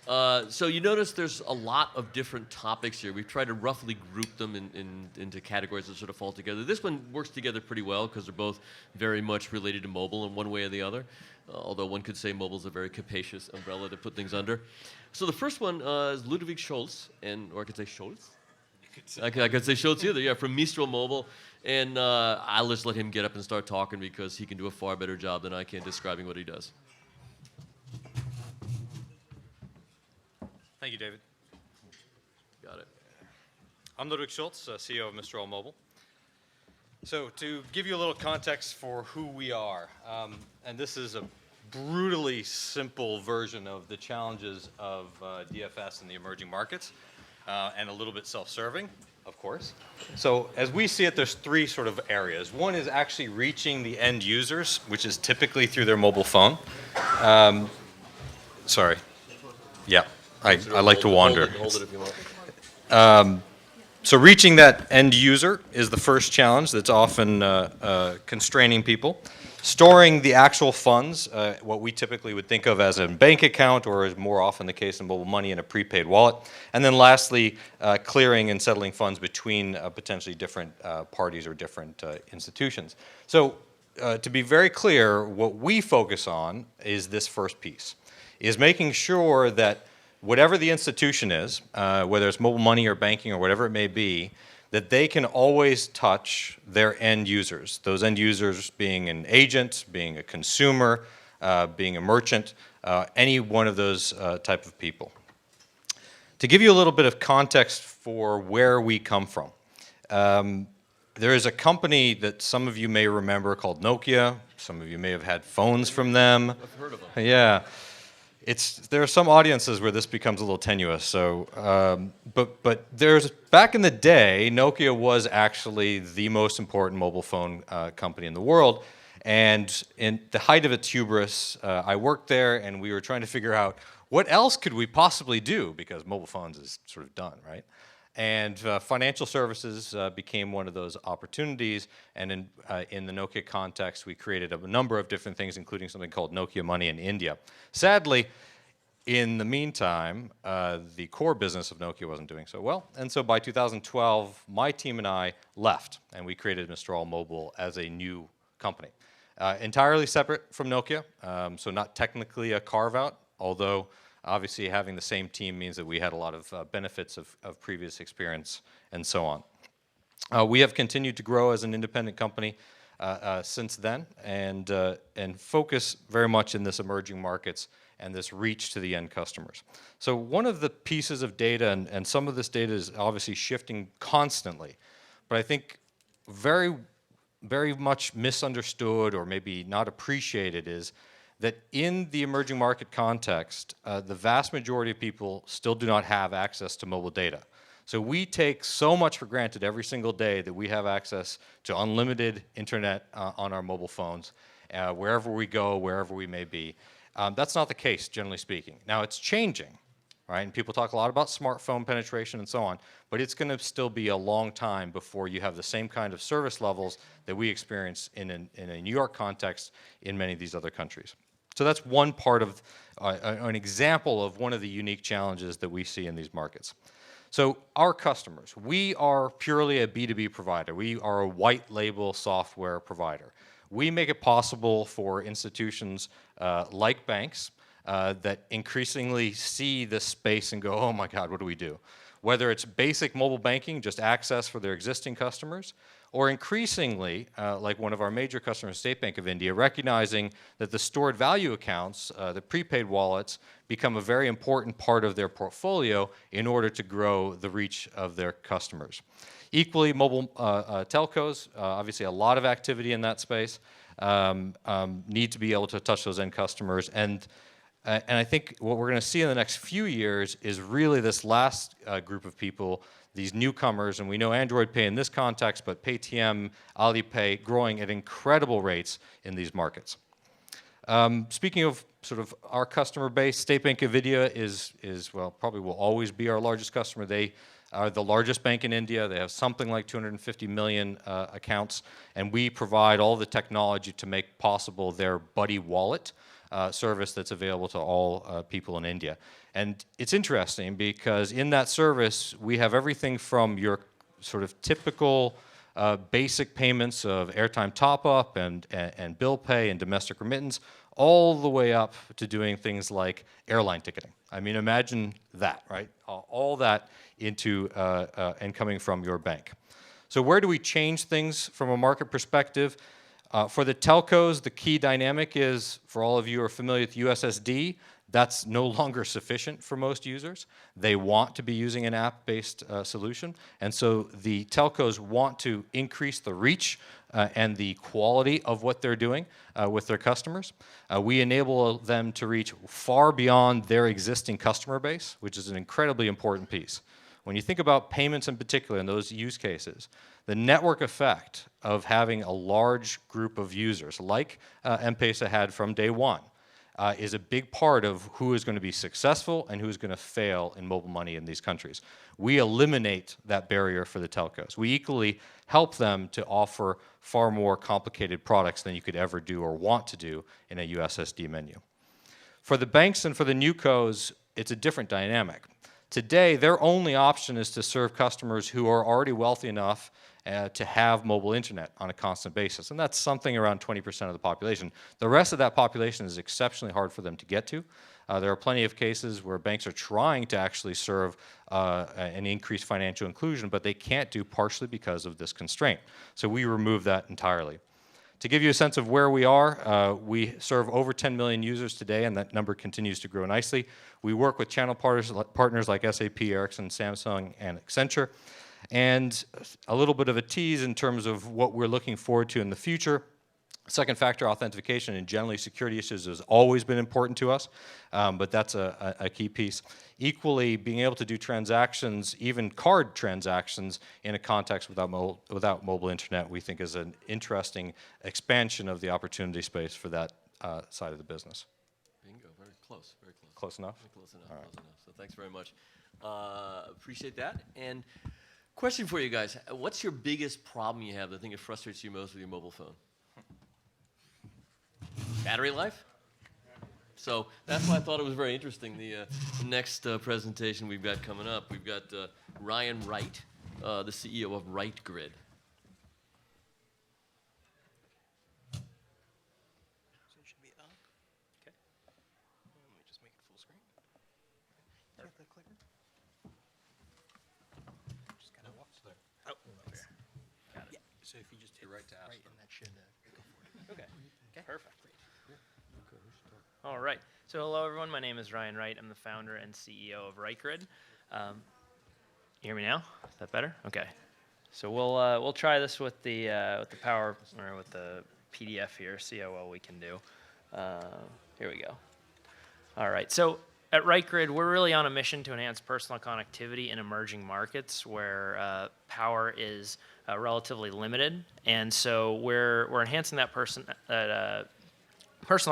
So you notice there's a lot of different topics here. We've tried to roughly group them into categories that sort of fall together. This one works together pretty well because they're both very much related to mobile in one way or the other. Although one could say mobile is a very capacious umbrella to put things under. So the first one is Ludwig Schulze, or I could say Schulze. I could say Schulze either, yeah, from Mistral Mobile. And I'll just let him get up and start talking because he can do a far better job than I can describing what he does. Thank you, David. Got it. I'm Ludwig Schulze, CEO of Mistral Mobile. So to give you a little context for who we are, and this is a brutally simple version of the challenges of DFS in the emerging markets, and a little bit self-serving, of course. So as we see it, there's three sort of areas. One is actually reaching the end users, which is typically through their mobile phone. Sorry. Yeah. I like to wander. Hold it if you want. So reaching that end user is the first challenge that's often constraining people. Storing the actual funds, what we typically would think of as a bank account, or is more often the case in mobile money, in a prepaid wallet. And then lastly, clearing and settling funds between potentially different parties or different institutions. So to be very clear, what we focus on is this first piece, is making sure that whatever the institution is, whether it's mobile money or banking or whatever it may be, that they can always touch their end users. Those end users being an agent, being a consumer, being a merchant, any one of those type of people. To give you a little bit of context for where we come from, there is a company that some of you may remember called Nokia. Some of you may have had phones from them. I've heard of them. Yeah. There are some audiences where this becomes a little tenuous. So, but there's back in the day, Nokia was actually the most important mobile phone company in the world. And in the height of its hubris, I worked there, and we were trying to figure out what else could we possibly do, because mobile phones is sort of done, right? And financial services became one of those opportunities. And in the Nokia context, we created a number of different things, including something called Nokia Money in India. Sadly, in the meantime, the core business of Nokia wasn't doing so well. And so by 2012, my team and I left, and we created Mistral Mobile as a new company. Entirely separate from Nokia, so not technically a carve-out, although obviously having the same team means that we had a lot of benefits of previous experience and so on. We have continued to grow as an independent company since then, and focus very much in this emerging markets and this reach to the end customers. So one of the pieces of data, and some of this data is obviously shifting constantly, but I think very, very much misunderstood or maybe not appreciated is that in the emerging market context, the vast majority of people still do not have access to mobile data. So we take so much for granted every single day that we have access to unlimited internet on our mobile phones, wherever we go, wherever we may be. That's not the case, generally speaking. Now, it's changing, right? And people talk a lot about smartphone penetration and so on, but it's going to still be a long time before you have the same kind of service levels that we experience in a New York context in many of these other countries. So that's one part of an example of one of the unique challenges that we see in these markets. So our customers, we are purely a B2B provider. We are a white label software provider. We make it possible for institutions like banks that increasingly see this space and go, oh my God, what do we do? Whether it's basic mobile banking, just access for their existing customers, or increasingly, like one of our major customers, State Bank of India, recognizing that the stored value accounts, the prepaid wallets, become a very important part of their portfolio in order to grow the reach of their customers. Equally, mobile telcos, obviously a lot of activity in that space, need to be able to touch those end customers. And I think what we're going to see in the next few years is really this last group of people, these newcomers, and we know Android Pay in this context, but Paytm, Alipay, growing at incredible rates in these markets. Speaking of sort of our customer base, State Bank of India is well, probably will always be our largest customer. They are the largest bank in India. They have something like 250 million accounts, and we provide all the technology to make possible their Buddy wallet, service that's available to all people in India. And it's interesting because in that service, we have everything from your sort of typical basic payments of airtime top-up and bill pay and domestic remittance, all the way up to doing things like airline ticketing. I mean, imagine that, right? All that into and coming from your bank. So where do we change things from a market perspective? For the telcos, the key dynamic is, for all of you who are familiar with USSD, that's no longer sufficient for most users. They want to be using an app-based solution, and so the telcos want to increase the reach and the quality of what they're doing with their customers. We enable them to reach far beyond their existing customer base, which is an incredibly important piece. When you think about payments in particular in those use cases, the network effect of having a large group of users, like M-Pesa had from day one, is a big part of who is going to be successful and who is going to fail in mobile money in these countries. We eliminate that barrier for the telcos. We equally help them to offer far more complicated products than you could ever do or want to do in a USSD menu. For the banks and for the newcos, it's a different dynamic. Today, their only option is to serve customers who are already wealthy enough to have mobile internet on a constant basis, and that's something around 20% of the population. The rest of that population is exceptionally hard for them to get to. There are plenty of cases where banks are trying to actually serve and increase financial inclusion, but they can't do partially because of this constraint. So we remove that entirely. To give you a sense of where we are, we serve over 10 million users today, and that number continues to grow nicely. We work with channel partners like SAP, Ericsson, Samsung, and Accenture. And a little bit of a tease in terms of what we're looking forward to in the future. Second factor authentication and generally security issues has always been important to us, but that's a key piece. Equally, being able to do transactions, even card transactions, in a context without mobile internet, we think is an interesting expansion of the opportunity space for that side of the business. Bingo, very close, very close. Close enough? Close enough, close enough. So thanks very much. Appreciate that. And question for you guys, what's your biggest problem you have, the thing that frustrates you most with your mobile phone? Battery life? So that's why I thought it was very interesting. The next presentation we've got coming up, we've got Ryan Wright, the CEO of Wright Grid. So it should be up. Okay. Let me just make it full screen. Is that the clicker? Just kind of walks there. Oh, there. Got it. Yeah. So if you just hit right to ask, and that should go for it. Okay. Okay. Perfect. All right. So hello, everyone. My name is Ryan Wright. I'm the founder and CEO of Wright Grid. You hear me now? Is that better? Okay. So we'll try this with the power or with the PDF here. See how well we can do. Here we go. All right. So at Wright Grid, we're really on a mission to enhance personal connectivity in emerging markets where power is relatively limited, and so we're enhancing that personal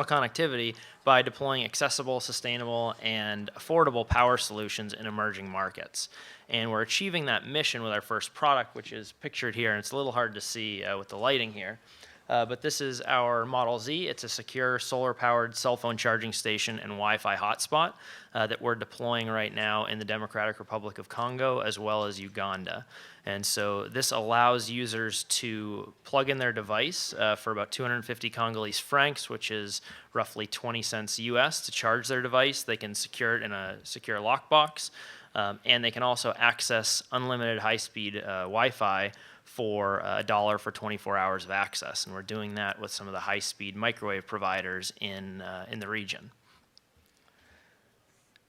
connectivity by deploying accessible, sustainable, and affordable power solutions in emerging markets. And we're achieving that mission with our first product, which is pictured here, and it's a little hard to see with the lighting here. But this is our Model Z. It's a secure solar-powered cell phone charging station and Wi-Fi hotspot that we're deploying right now in the Democratic Republic of Congo as well as Uganda. And so this allows users to plug in their device for about 250 Congolese francs, which is roughly 20 cents US, to charge their device. They can secure it in a secure lockbox, and they can also access unlimited high-speed Wi-Fi for $1 for 24 hours of access. And we're doing that with some of the high-speed microwave providers in the region.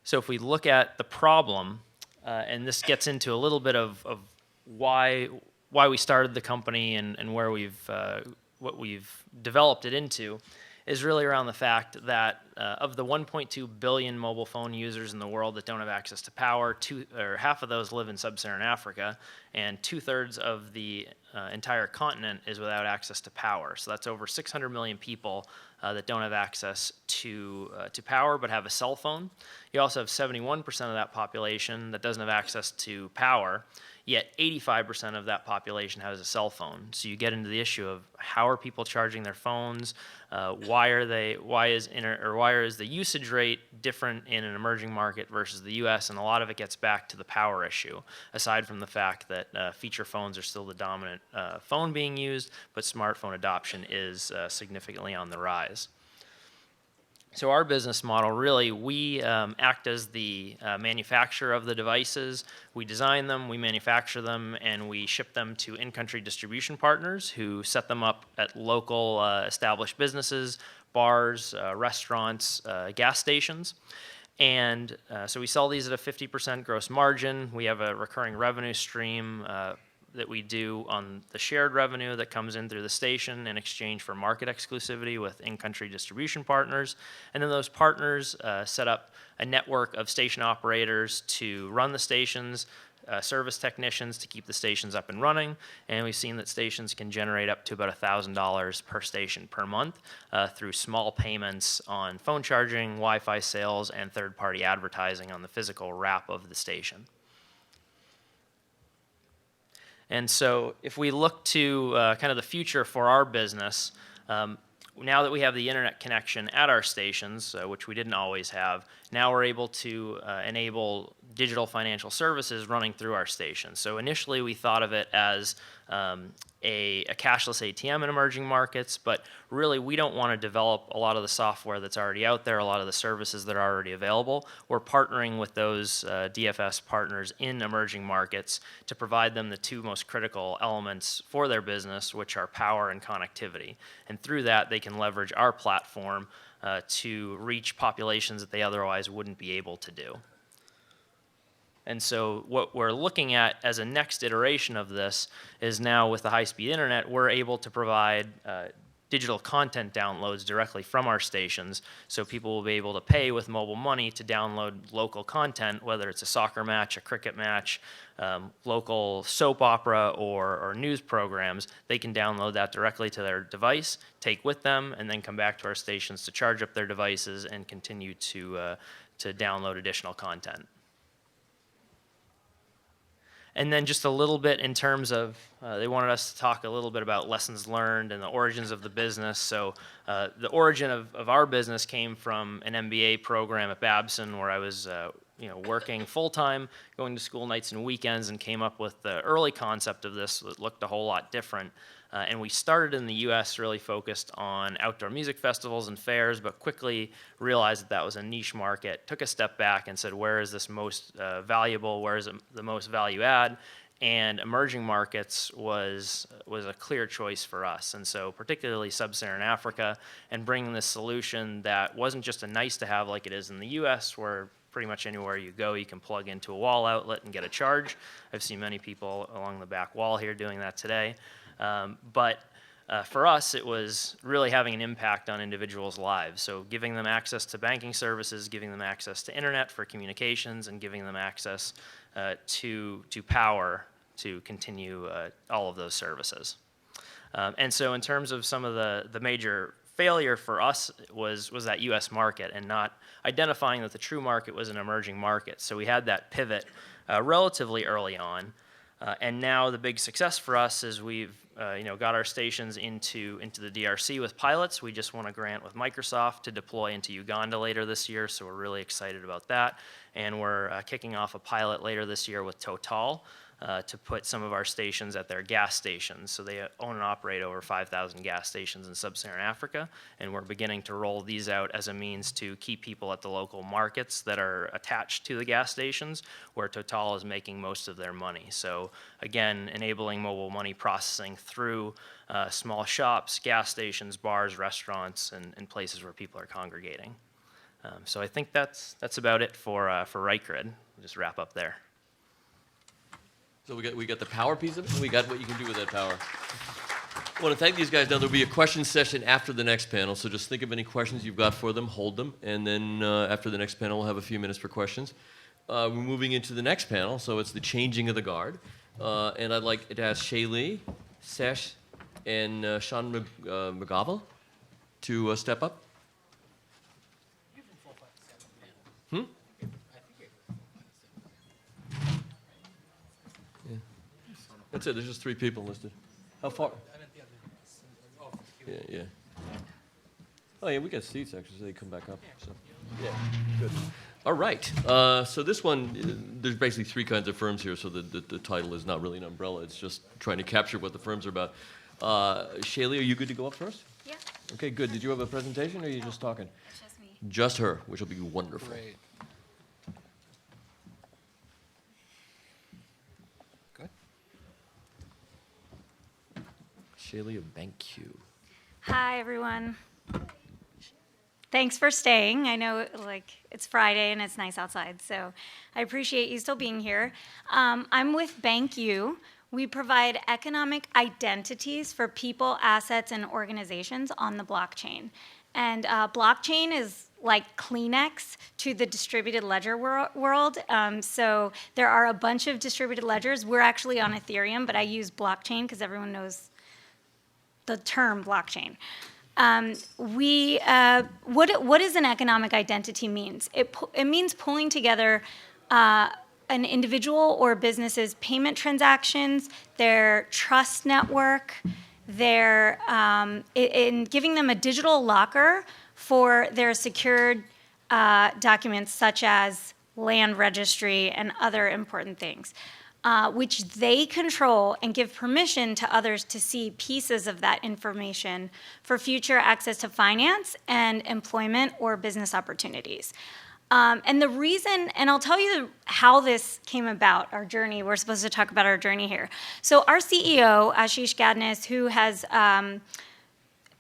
So if we look at the problem, and this gets into a little bit of why we started the company and where what we've developed it into, is really around the fact that of the 1.2 billion mobile phone users in the world that don't have access to power, half of those live in sub-Saharan Africa, and 2/3 of the entire continent is without access to power. So that's over 600 million people that don't have access to power but have a cell phone. You also have 71% of that population that doesn't have access to power, yet 85% of that population has a cell phone. So you get into the issue of how are people charging their phones? Why is the usage rate different in an emerging market versus the U.S.? And a lot of it gets back to the power issue. Aside from the fact that feature phones are still the dominant phone being used, but smartphone adoption is significantly on the rise. So our business model, really, we act as the manufacturer of the devices. We design them, we manufacture them, and we ship them to in-country distribution partners who set them up at local established businesses, bars, restaurants, gas stations. And so we sell these at a 50% gross margin. We have a recurring revenue stream that we do on the shared revenue that comes in through the station in exchange for market exclusivity with in-country distribution partners. And then those partners set up a network of station operators to run the stations, service technicians to keep the stations up and running. And we've seen that stations can generate up to about $1,000 per station per month through small payments on phone charging, Wi-Fi sales, and third-party advertising on the physical wrap of the station. And so if we look to kind of the future for our business, now that we have the internet connection at our stations, which we didn't always have, now we're able to enable digital financial services running through our stations. So initially we thought of it as a cashless ATM in emerging markets, but really we don't want to develop a lot of the software that's already out there, a lot of the services that are already available. We're partnering with those DFS partners in emerging markets to provide them the two most critical elements for their business, which are power and connectivity. And through that, they can leverage our platform to reach populations that they otherwise wouldn't be able to do. And so what we're looking at as a next iteration of this is now with the high-speed internet, we're able to provide digital content downloads directly from our stations, so people will be able to pay with mobile money to download local content, whether it's a soccer match, a cricket match, local soap opera, or news programs. They can download that directly to their device, take with them, and then come back to our stations to charge up their devices and continue to download additional content. And then just a little bit in terms of, they wanted us to talk a little bit about lessons learned and the origins of the business. So the origin of our business came from an MBA program at Babson where I was working full-time, going to school nights and weekends, and came up with the early concept of this that looked a whole lot different. And we started in the U.S. really focused on outdoor music festivals and fairs, but quickly realized that was a niche market, took a step back and said, where is this most valuable, where is it the most value add? And emerging markets was a clear choice for us. And so particularly sub-Saharan Africa, and bringing this solution that wasn't just a nice to have like it is in the U.S., where pretty much anywhere you go, you can plug into a wall outlet and get a charge. I've seen many people along the back wall here doing that today. But for us, it was really having an impact on individuals' lives. So giving them access to banking services, giving them access to internet for communications, and giving them access to power to continue all of those services. And so in terms of some of the major failure for us was that U.S. market and not identifying that the true market was an emerging market. So we had that pivot relatively early on. And now the big success for us is we've got our stations into the DRC with pilots. We just won a grant with Microsoft to deploy into Uganda later this year, so we're really excited about that. And we're kicking off a pilot later this year with Total to put some of our stations at their gas stations. So they own and operate over 5,000 gas stations in sub-Saharan Africa, and we're beginning to roll these out as a means to keep people at the local markets that are attached to the gas stations where Total is making most of their money. So again, enabling mobile money processing through small shops, gas stations, bars, restaurants, and places where people are congregating. So I think that's about it for Wright Grid. We'll just wrap up there. So we got the power piece of it, and we got what you can do with that power. I want to thank these guys. Now, there'll be a question session after the next panel, so just think of any questions you've got for them, hold them, and then after the next panel, we'll have a few minutes for questions. We're moving into the next panel, so it's the changing of the guard. And I'd like to ask Shailee, Sesh, and Shanmugavel to step up. Hmm? Yeah. That's it. There's just 3 people listed. How far? Yeah. Oh, yeah, we got seats, actually, so they come back up. So, yeah, good. All right. So this one, there's basically 3 kinds of firms here, so the title is not really an umbrella. It's just trying to capture what the firms are about. Shailee, are you good to go up first? Yeah. Okay, good. Did you have a presentation, or are you just talking? It's just me. Just her, which will be wonderful. Great. Good. Shailee of Banqu. Hi, everyone. Thanks for staying. I know, it's Friday and it's nice outside, so I appreciate you still being here. I'm with Banqu. We provide economic identities for people, assets, and organizations on the blockchain. And blockchain is like Kleenex to the distributed ledger world. So there are a bunch of distributed ledgers. We're actually on Ethereum, but I use blockchain because everyone knows the term blockchain. What does an economic identity means? It means pulling together an individual or business's payment transactions, their trust network, in giving them a digital locker for their secured documents such as land registry and other important things. Which they control and give permission to others to see pieces of that information for future access to finance and employment or business opportunities. And the reason, and I'll tell you how this came about, our journey. We're supposed to talk about our journey here. So our CEO, Ashish Gadnis, who has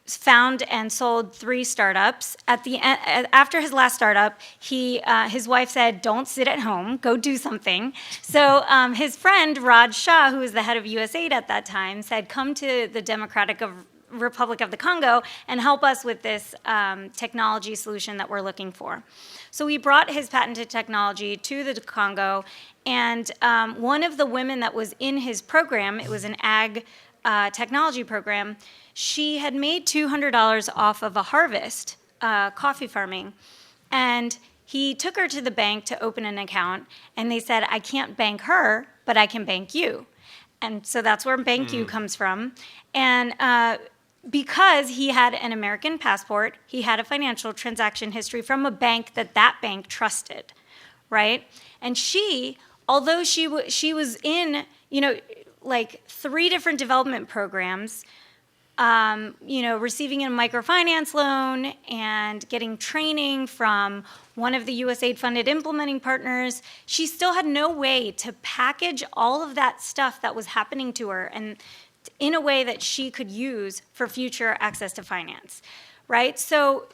found and sold 3 startups. After his last startup, his wife said, "Don't sit at home, go do something." So his friend Raj Shah, who was the head of USAID at that time, said, "Come to the Republic of the Congo and help us with this technology solution that we're looking for." So we brought his patented technology to the Congo, and one of the women that was in his program, it was an ag technology program, she had made $200 off of a harvest, coffee farming, and he took her to the bank to open an account, and they said, "I can't bank her, but I can bank you." And so that's where Banqu comes from. And because he had an American passport, he had a financial transaction history from a bank that bank trusted, right? And although she was in, 3 different development programs, receiving a microfinance loan and getting training from one of the USAID-funded implementing partners, she still had no way to package all of that stuff that was happening to her and in a way that she could use for future access to finance, right? So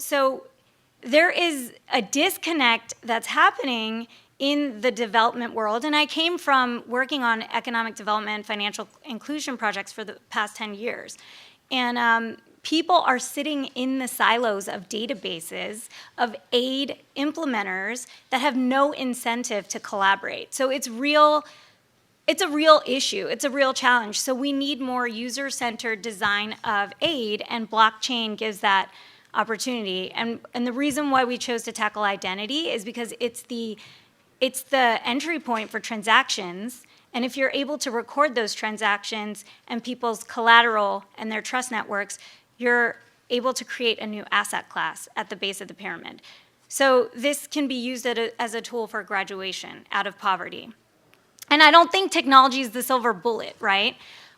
there is a disconnect that's happening in the development world, and I came from working on economic development, financial inclusion projects for the past 10 years. And people are sitting in the silos of databases of aid implementers that have no incentive to collaborate. So it's a real issue. It's a real challenge. So we need more user-centered design of aid, and blockchain gives that opportunity. And the reason why we chose to tackle identity is because it's the entry point for transactions. And if you're able to record those transactions and people's collateral and their trust networks, you're able to create a new asset class at the base of the pyramid. So this can be used as a tool for graduation out of poverty. And I don't think technology is the silver bullet, right?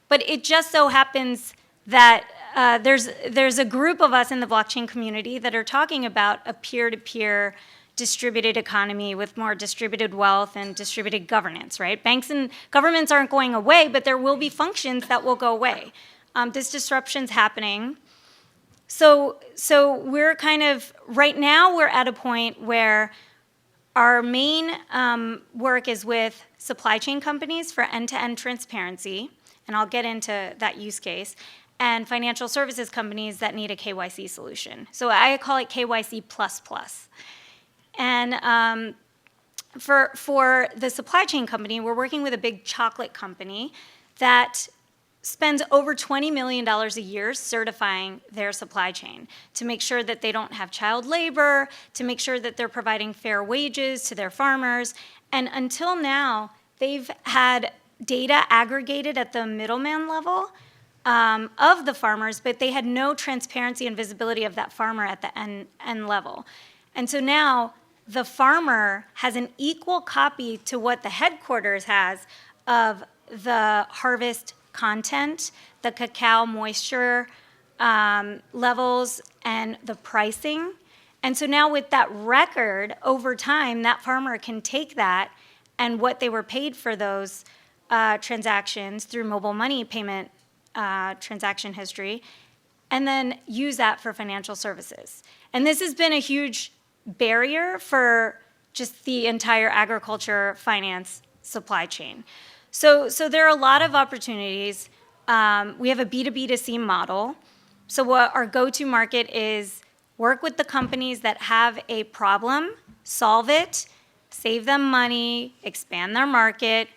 But it just so happens that there's a group of us in the blockchain community that are talking about a peer-to-peer distributed economy with more distributed wealth and distributed governance, right? Banks and governments aren't going away, but there will be functions that will go away. This disruption's happening. So we're right now we're at a point where our main work is with supply chain companies for end-to-end transparency, and I'll get into that use case, and financial services companies that need a KYC solution. So I call it KYC++. And for the supply chain company, we're working with a big chocolate company that spends over $20 million a year certifying their supply chain to make sure that they don't have child labor, to make sure that they're providing fair wages to their farmers. And until now, they've had data aggregated at the middleman level of the farmers, but they had no transparency and visibility of that farmer at the end level. And so now the farmer has an equal copy to what the headquarters has of the harvest content, the cacao moisture levels, and the pricing. And so now with that record, over time, that farmer can take that and what they were paid for those transactions through mobile money payment transaction history, and then use that for financial services. And this has been a huge barrier for just the entire agriculture finance supply chain. So there are a lot of opportunities. We have a B2B2C model. So what our go-to market is work with the companies that have a problem, solve it, save them money, expand their market.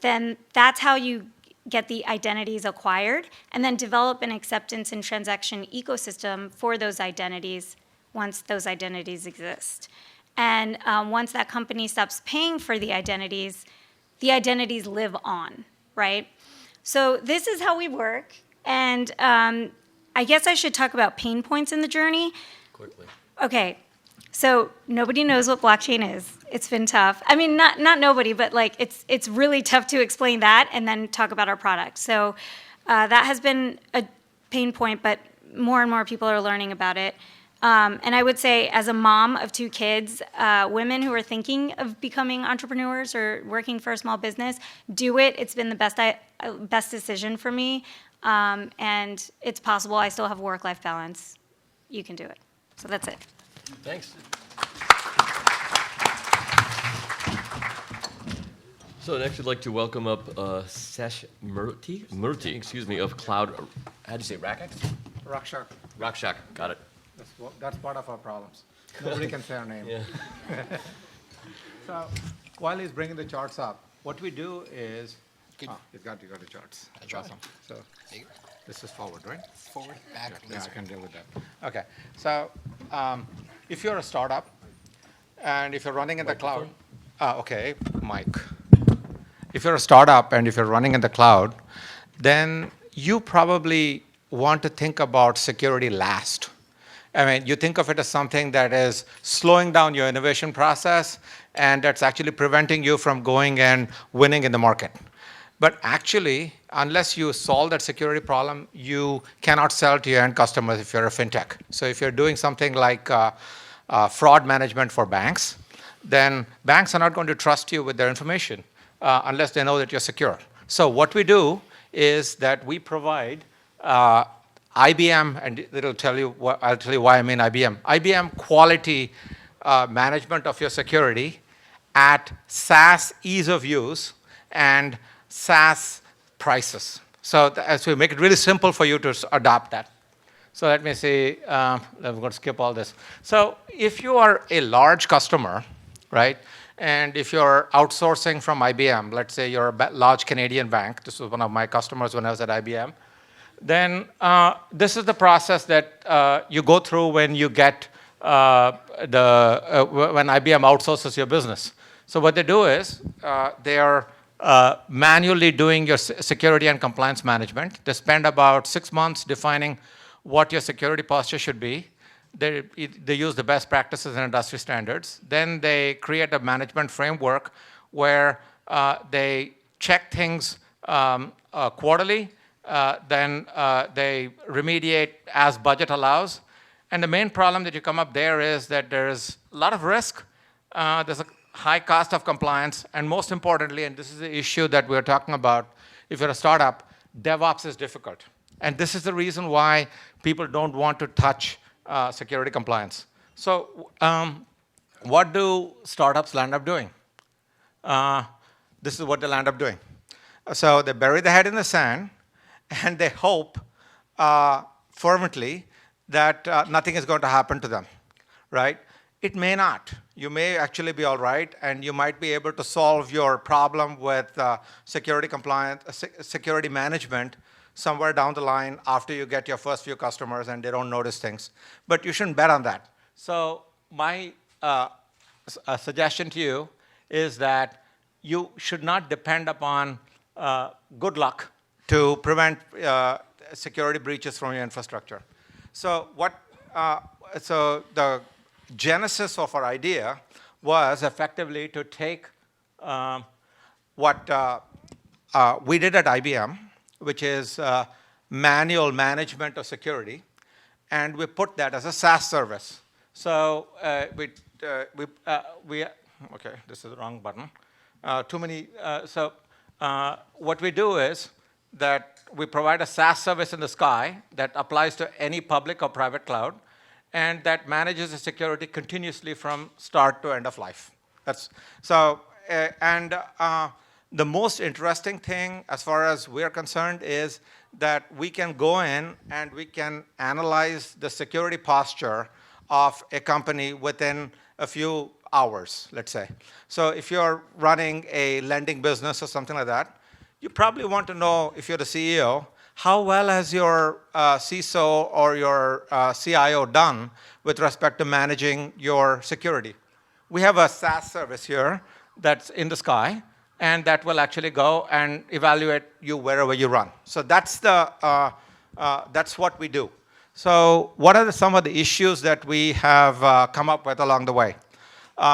Then that's how you get the identities acquired, and then develop an acceptance and transaction ecosystem for those identities once those identities exist. And once that company stops paying for the identities live on, right? So this is how we work. And I guess I should talk about pain points in the journey. Quickly. Okay, so nobody knows what blockchain is. It's been tough. I mean, not nobody, but like it's really tough to explain that and then talk about our product. So that has been a pain point, but more and more people are learning about it. And I would say, as a mom of 2 kids, women who are thinking of becoming entrepreneurs or working for a small business, do it. It's been the best decision for me, and it's possible. I still have a work-life balance. You can do it. So that's it. Thanks. So next, I'd like to welcome up Sesh Murthy, excuse me, of Cloud. How do you say Raxak? Raxak. Got it. That's part of our problems. Nobody can say our name. Yeah. So while he's bringing the charts up, what we do is, you got the charts. That's awesome. So this is forward, right? Forward, back, Yeah, I can deal with that. Okay. So if you're a startup and if you're running in the cloud, Mike. If you're a startup and if you're running in the cloud, then you probably want to think about security last. I mean, you think of it as something that is slowing down your innovation process, and that's actually preventing you from going and winning in the market. But actually, unless you solve that security problem, you cannot sell to your end customers if you're a fintech. So if you're doing something like fraud management for banks, then banks are not going to trust you with their information unless they know that you're secure. So what we do is that we provide IBM, and I'll tell you why I mean IBM. IBM quality management of your security at SaaS ease of use and SaaS prices. So as we make it really simple for you to adopt that. So let me see, I'm going to skip all this. So if you are a large customer, right, and if you're outsourcing from IBM, let's say you're a large Canadian bank, this was one of my customers when I was at IBM, then this is the process that you go through when you get when IBM outsources your business. So what they do is they are manually doing your security and compliance management. They spend about 6 months defining what your security posture should be. They use the best practices and industry standards. Then they create a management framework where they check things quarterly. Then they remediate as budget allows. And the main problem that you come up there is that there's a lot of risk. There's a high cost of compliance. And most importantly, and this is the issue that we're talking about, if you're a startup, DevOps is difficult. And this is the reason why people don't want to touch security compliance. So what do startups land up doing? This is what they land up doing. So they bury their head in the sand, and they hope fervently that nothing is going to happen to them, right? It may not. You may actually be all right, and you might be able to solve your problem with security compliance, security management somewhere down the line after you get your first few customers and they don't notice things. But you shouldn't bet on that. So my suggestion to you is that you should not depend upon good luck to prevent security breaches from your infrastructure. So so the genesis of our idea was effectively to take what we did at IBM, which is manual management of security, and we put that as a SaaS service. So okay, this is the wrong button. What we do is that we provide a SaaS service in the sky that applies to any public or private cloud, and that manages the security continuously from start to end of life. The most interesting thing, as far as we're concerned, is that we can go in and we can analyze the security posture of a company within a few hours, let's say. So if you're running a lending business or something like that, you probably want to know, if you're the CEO, how well has your CISO or your CIO done with respect to managing your security? We have a SaaS service here that's in the sky, and that will actually go and evaluate you wherever you run. So that's what we do. So what are some of the issues that we have come up with along the way?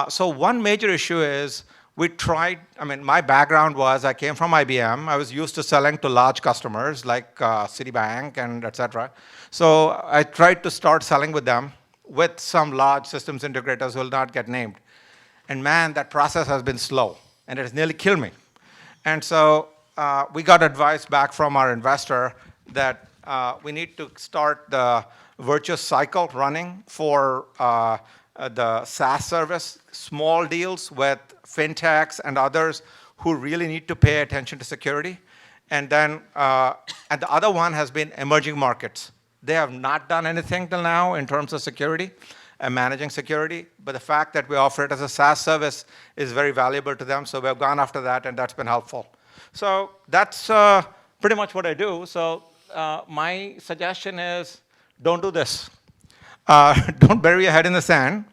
So one major issue is we tried, my background was I came from IBM. I was used to selling to large customers like Citibank and et cetera. So I tried to start selling with them with some large systems integrators who will not get named. And man, that process has been slow, and it has nearly killed me. And so we got advice back from our investor that we need to start the virtuous cycle running for the SaaS service, small deals with fintechs and others who really need to pay attention to security. And then, and the other one has been emerging markets. They have not done anything till now in terms of security and managing security, but the fact that we offer it as a SaaS service is very valuable to them, so we have gone after that, and that's been helpful. So that's pretty much what I do. So my suggestion is, don't do this. Don't bury your head in the sand.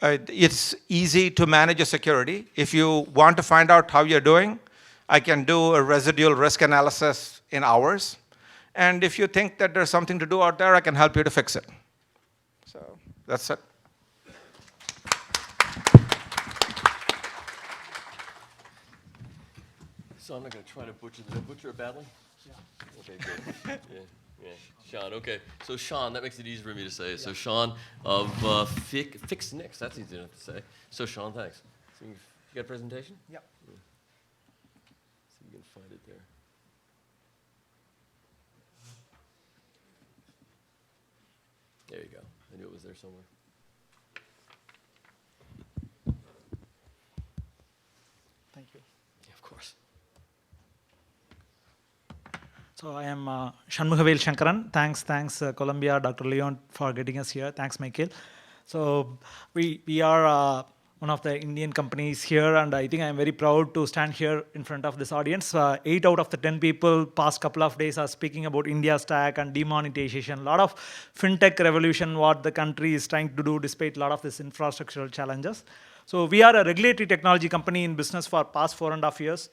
It's easy to manage your security. If you want to find out how you're doing, I can do a residual risk analysis in hours. And if you think that there's something to do out there, I can help you to fix it. So that's it. So I'm not going to try to butcher. Did I butcher it badly? Yeah. Okay, good. Yeah. Sean, okay. So Sean, that makes it easy for me to say. Yeah. So Sean of Fixnix, that's easy enough to say. So Sean, thanks. So you got a presentation? Yep. Yeah. See if you can find it there. There you go. I knew it was there somewhere. Thank you. Yeah, of course. So I am Shanmugavel Sankaran. Thanks, Columbia, Dr. Leon, for getting us here. Thanks, Michael. So we are one of the Indian companies here, and I think I'm very proud to stand here in front of this audience. 8 out of the 10 people past couple of days are speaking about India stack and demonetization. A lot of fintech revolution, what the country is trying to do despite a lot of these infrastructural challenges. So we are a regulatory technology company in business for past 4.5 years.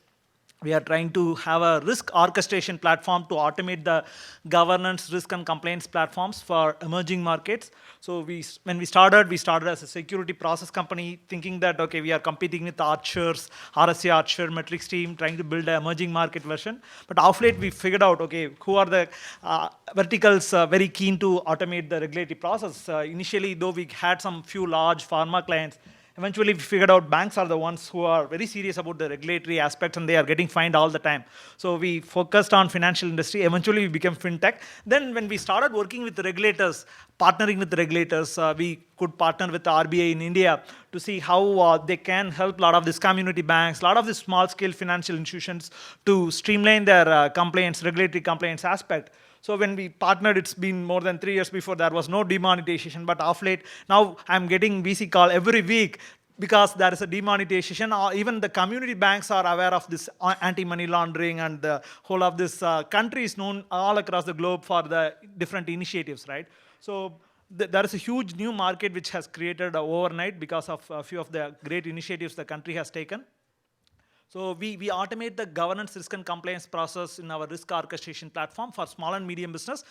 We are trying to have a risk orchestration platform to automate the governance, risk, and compliance platforms for emerging markets. So when we started as a security process company, thinking that, okay, we are competing with Archer's, RSA Archer metrics team, trying to build an emerging market version. But of late, we figured out, okay, who are the verticals very keen to automate the regulatory process. Initially, though, we had some few large pharma clients. Eventually, we figured out banks are the ones who are very serious about the regulatory aspects, and they are getting fined all the time. So we focused on financial industry. Eventually, we became fintech. Then when we started working with the regulators, partnering with the regulators, we could partner with the RBI in India to see how they can help a lot of these community banks, a lot of these small-scale financial institutions to streamline their compliance, regulatory compliance aspect. So when we partnered, it's been more than 3 years before there was no demonetization, but of late, now I'm getting VC call every week because there is a demonetization. Even the community banks are aware of this anti-money laundering, and the whole of this country is known all across the globe for the different initiatives, right? So there is a huge new market which has created overnight because of a few of the great initiatives the country has taken. So we automate the governance, risk, and compliance process in our risk orchestration platform for small and medium business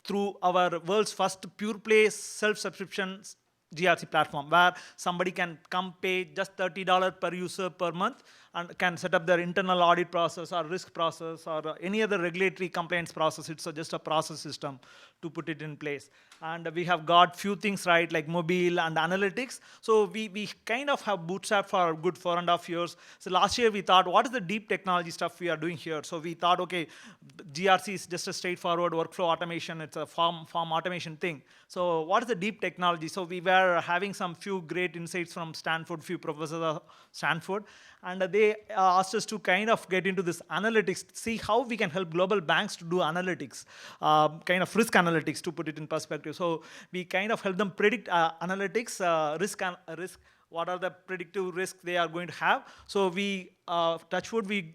through our world's first pure play self-subscription GRC platform, where somebody can come pay just $30 per user per month and can set up their internal audit process or risk process or any other regulatory compliance process. It's just a process system to put it in place. And we have got few things right, like mobile and analytics. So we kind of have bootstrapped for a good 4.5 years. So last year we thought, what is the deep technology stuff we are doing here? So we thought, okay, GRC is just a straightforward workflow automation. It's a form automation thing. So what is the deep technology? So we were having some few great insights from Stanford, few professors at Stanford, and they asked us to kind of get into this analytics, see how we can help global banks to do analytics, kind of risk analytics, to put it in perspective. So we kind of help them predict analytics, risk, what are the predictive risks they are going to have. So we, touchwood, we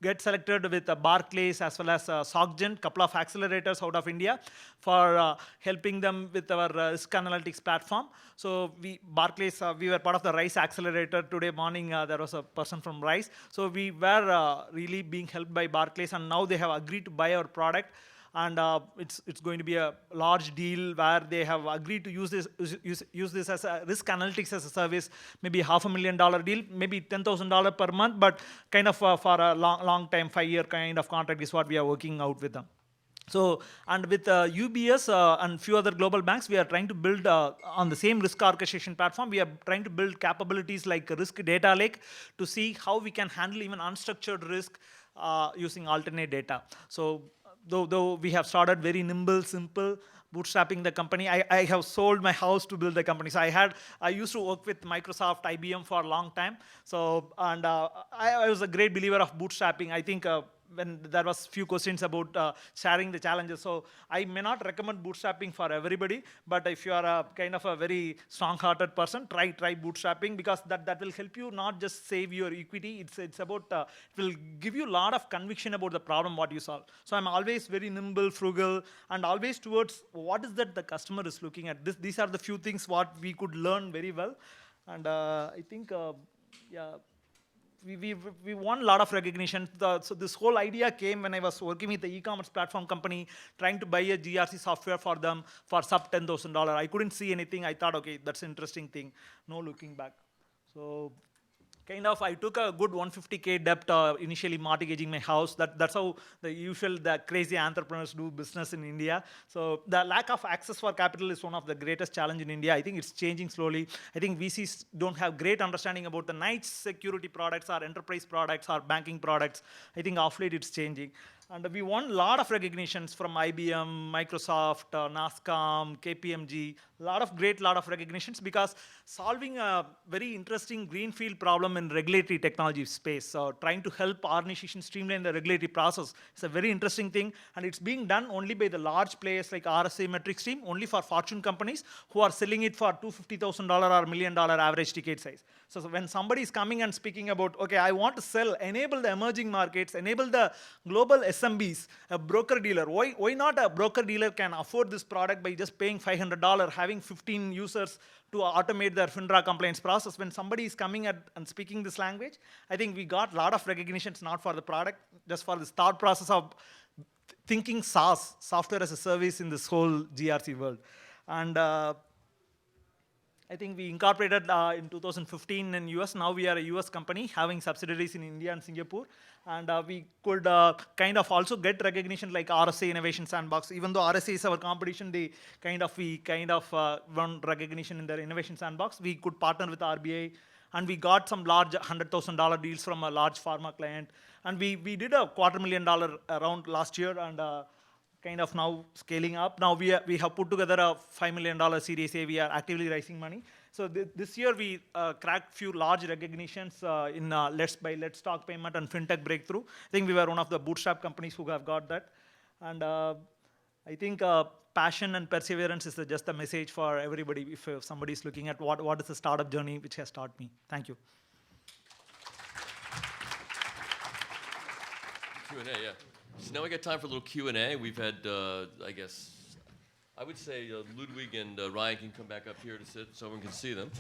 get selected with Barclays as well as SocGen, couple of accelerators out of India, for helping them with our risk analytics platform. So Barclays, we were part of the RISE accelerator. Today morning, there was a person from RISE. So we were really being helped by Barclays, and now they have agreed to buy our product. And it's going to be a large deal where they have agreed to use this as a risk analytics as a service, maybe $500,000 deal, maybe $10,000 per month, but kind of for a long time, 5-year kind of contract is what we are working out with them. So, and with UBS and few other global banks, we are trying to build on the same risk orchestration platform. We are trying to build capabilities like a risk data lake to see how we can handle even unstructured risk using alternate data. So, though we have started very nimble, simple, bootstrapping the company, I have sold my house to build the company. So I used to work with Microsoft, IBM for a long time. So, and I was a great believer of bootstrapping. I think when there was few questions about sharing the challenges. So I may not recommend bootstrapping for everybody, but if you are a kind of a very strong-hearted person, try bootstrapping, because that will help you not just save your equity. It's about, it will give you a lot of conviction about the problem what you solve. So I'm always very nimble, frugal, and always towards what is that the customer is looking at. These are the few things what we could learn very well. And I think, yeah, we won a lot of recognition. So this whole idea came when I was working with the e-commerce platform company, trying to buy a GRC software for them for sub $10,000. I couldn't see anything. I thought, okay, that's an interesting thing. No looking back. So kind of, I took a good $150K debt initially mortgaging my house. That's how the crazy entrepreneurs do business in India. So the lack of access for capital is one of the greatest challenge in India. I think it's changing slowly. I think VCs don't have great understanding about the niche security products or enterprise products or banking products. I think of late it's changing. And we won a lot of recognitions from IBM, Microsoft, NASCOM, KPMG, lot of recognitions, because solving a very interesting greenfield problem in regulatory technology space. So trying to help organizations streamline the regulatory process is a very interesting thing, and it's being done only by the large players like RSA Metrics team, only for Fortune companies who are selling it for $250,000 or $1 million average ticket size. So when somebody is coming and speaking about, okay, I want to sell, enable the emerging markets, enable the global SMBs, a broker-dealer. Why not a broker-dealer can afford this product by just paying $500, having 15 users to automate their FINRA compliance process? When somebody is coming and speaking this language, I think we got a lot of recognitions, not for the product, just for this thought process of thinking SaaS, software as a service, in this whole GRC world. And I think we incorporated in 2015 in US. Now we are a US company having subsidiaries in India and Singapore. And we could kind of also get recognition like RSA Innovation Sandbox. Even though RSA is our competition, we kind of won recognition in their Innovation Sandbox. We could partner with RBI, and we got some large $100,000 deals from a large pharma client. And we did a $250,000 round last year, and kind of now scaling up. Now we have put together a $5 million Series A. We are actively raising money. So this year we cracked few large recognitions in Let's Talk Payment and FinTech Breakthrough. I think we were one of the bootstrap companies who have got that. And I think passion and perseverance is just a message for everybody. If somebody is looking at what is the startup journey which has taught me. Thank you. Q&A, yeah. So now we got time for a little Q&A. We've had, I guess, I would say Ludwig and Ryan can come back up here to sit so everyone can see them,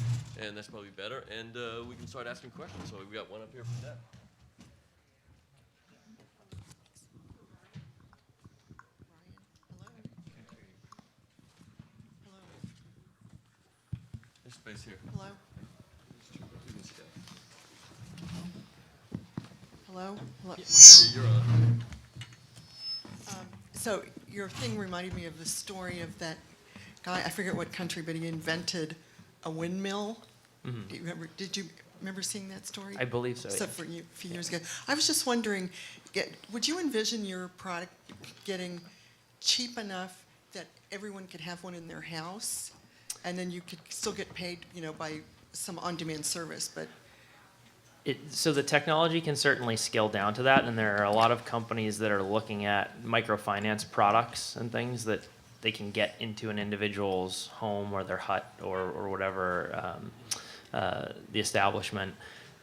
and that's probably better. And we can start asking questions. So we've got one up here from Deb. There's space here. Hello? Hello? Hello? You're on. So your thing reminded me of the story of that guy, I forget what country, but he invented a windmill. Do you remember, did you remember seeing that story? I believe so, Except yeah. for a few years ago. I was just wondering, would you envision your product getting cheap enough that everyone could have one in their house? And then you could still get paid, by some on-demand service, but So the technology can certainly scale down to that, and there are a lot of companies that are looking at microfinance products and things that they can get into an individual's home or their hut or whatever the establishment.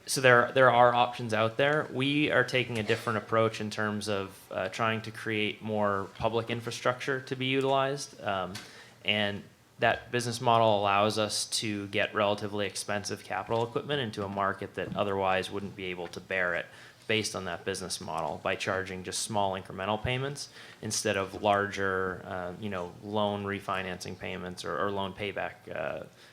So there are options out there. We are taking a different approach in terms of trying to create more public infrastructure to be utilized, and that business model allows us to get relatively expensive capital equipment into a market that otherwise wouldn't be able to bear it based on that business model by charging just small incremental payments instead of larger, loan refinancing payments or loan payback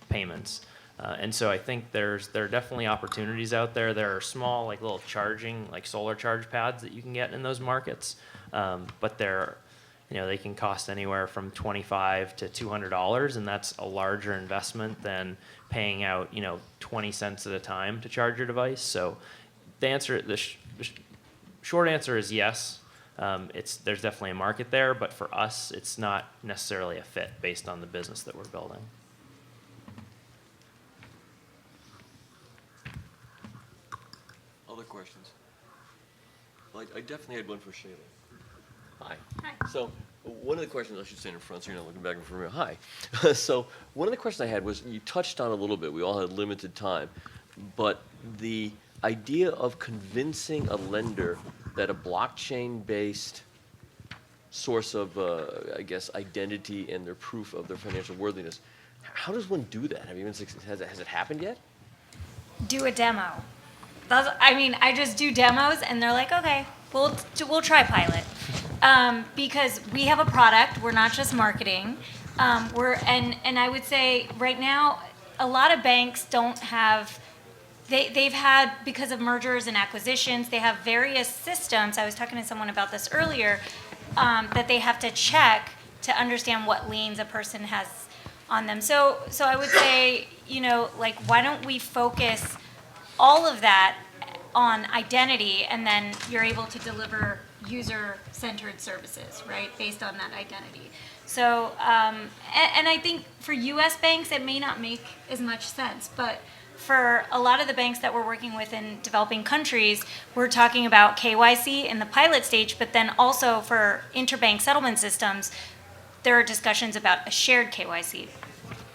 payments. And so I think there are definitely opportunities out there. There are small, little charging, solar charge pads that you can get in those markets, but they can cost anywhere from $25 to $200, and that's a larger investment than paying out, 20 cents at a time to charge your device. So the short answer is yes. There's definitely a market there, but for us, it's not necessarily a fit based on the business that we're building. Other questions? Well, I definitely had one for Shailee. Hi. Hi. So one of the questions, I should stand in front so you're not looking back and forth. Hi. So one of the questions I had was, you touched on a little bit, we all had limited time, but the idea of convincing a lender that a blockchain-based source of, identity and their proof of their financial worthiness, how does one do that? Has it happened yet? Do a demo. I just do demos, and they're like, okay, we'll try pilot. Because we have a product, we're not just marketing. And I would say right now, a lot of banks don't have, they've had, because of mergers and acquisitions, they have various systems. I was talking to someone about this earlier, that they have to check to understand what liens a person has on them. So I would say, why don't we focus all of that on identity, and then you're able to deliver user-centered services, right, based on that identity. So, and I think for U.S. banks, it may not make as much sense, but for a lot of the banks that we're working with in developing countries, we're talking about KYC in the pilot stage, but then also for interbank settlement systems, there are discussions about a shared KYC.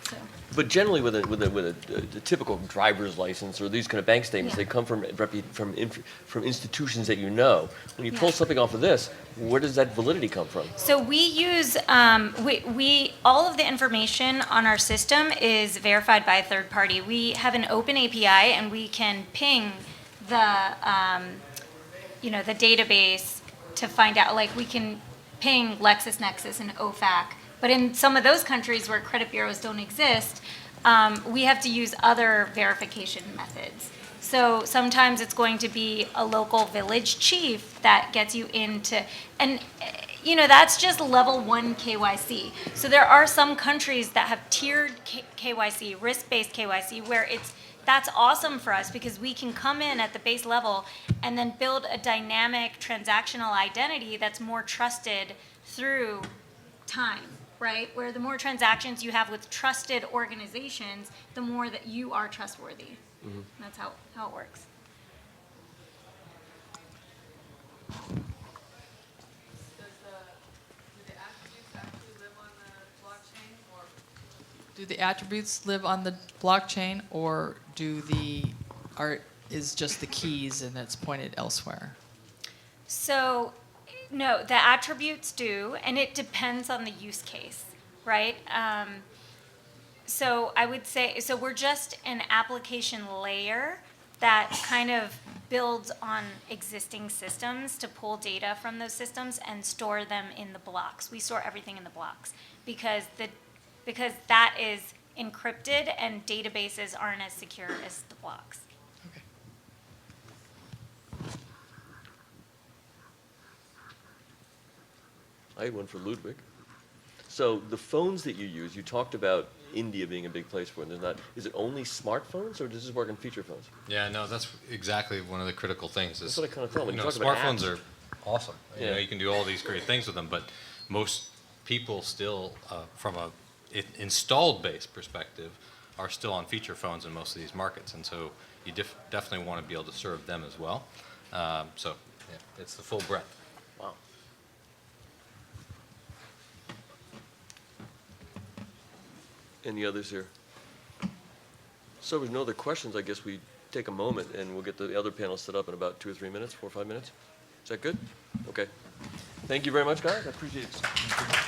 So. But generally, with a typical driver's license or these kind of bank statements, Yeah. they come from institutions that you know. When you pull something off of this, where does that validity come from? So we use we all of the information on our system is verified by a third party. We have an open API, and we can ping the the database to find out. Like, we can ping LexisNexis and OFAC. But in some of those countries where credit bureaus don't exist, we have to use other verification methods. So sometimes it's going to be a local village chief that gets you into, and that's just level 1 KYC. So there are some countries that have tiered KYC, risk-based KYC, where that's awesome for us because we can come in at the base level and then build a dynamic transactional identity that's more trusted through time. Right? Where the more transactions you have with trusted organizations, the more that you are trustworthy. Mm-hmm. That's how it works. Do the attributes do the attributes live on the blockchain, or is just the keys and it's pointed elsewhere? So, no, the attributes do, and it depends on the use case, right? So I would say, so we're just an application layer that kind of builds on existing systems to pull data from those systems and store them in the blocks. We store everything in the blocks because that is encrypted and databases aren't as secure as the blocks. Okay. I had one for Ludwig. So the phones that you use, you talked about India being a big place for them. Is it only smartphones, or does this work on feature phones? Yeah, no, that's exactly one of the critical things. That's what I kind of thought. When You you know, talk about smartphones apps. are awesome. You know, Yeah. you can do all these great things with them, but most people still, from a installed base perspective, are still on feature phones in most of these markets, and so you definitely want to be able to serve them as well. So yeah, it's the full breadth. Wow. Any others here? So with no other questions, I guess we take a moment and we'll get the other panel set up in about 2 or 3 minutes, 4 or 5 minutes. Is that good? Okay. Thank you very much, guys. I appreciate it.